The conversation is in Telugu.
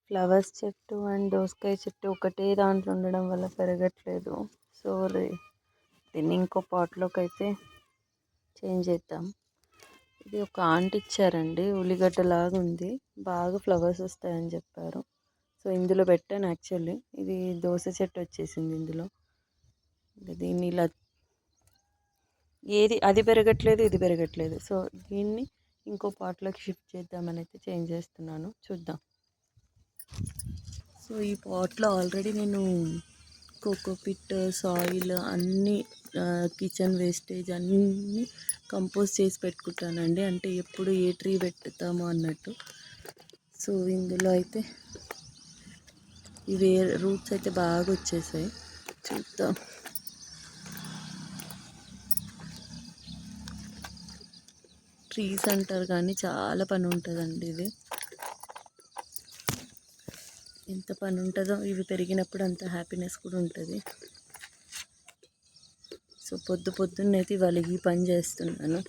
ఫ్లవర్స్ చెట్టు అండ్ దోసకాయ చెట్టు ఒకటే దాంట్లో ఉండడం వల్ల పెరగట్లేదు. సో దీన్ని ఇంకో పాట్లోకి అయితే చేంజ్ చేద్దాం. ఇది ఒక ఆంటీ ఇచ్చారండి, ఉల్లిగడ్డ లాగా ఉంది, బాగా ఫ్లవర్స్ వస్తాయని చెప్పారు. సో ఇందులో పెట్టాను. యాక్చువల్లీ ఇది దోస చెట్టు వచ్చేసింది ఇందులో. దీన్ని ఇలా ఏది అది పెరగట్లేదు, ఇది పెరగట్లేదు. సో దీన్ని ఇంకో పాట్లోకి షిఫ్ట్ చేద్దామని అయితే చేంజ్ చేస్తున్నాను. చూద్దాం. సో ఈ పాట్లో ఆల్రెడీ నేను కోకోపిట్, సాయిల్ అన్నీ, కిచెన్ వేస్టేజ్ అన్నీ కంపోజ్ చేసి పెట్టుకుంటానండి. అంటే ఎప్పుడు ఏ ట్రీ పెట్టుతామో అన్నట్టు. సో ఇందులో అయితే ఇవి రూట్స్ అయితే బాగా వచ్చేసాయి. చూద్దాం. ట్రీస్ అంటారు కానీ చాలా పని ఉంటుందండి. ఇది ఎంత పని ఉంటుందో, ఇవి పెరిగినప్పుడు అంత హ్యాపీనెస్ కూడా ఉంటుంది. సో పొద్దున్నైతే ఇవాళ ఈ పని చేస్తున్నాను.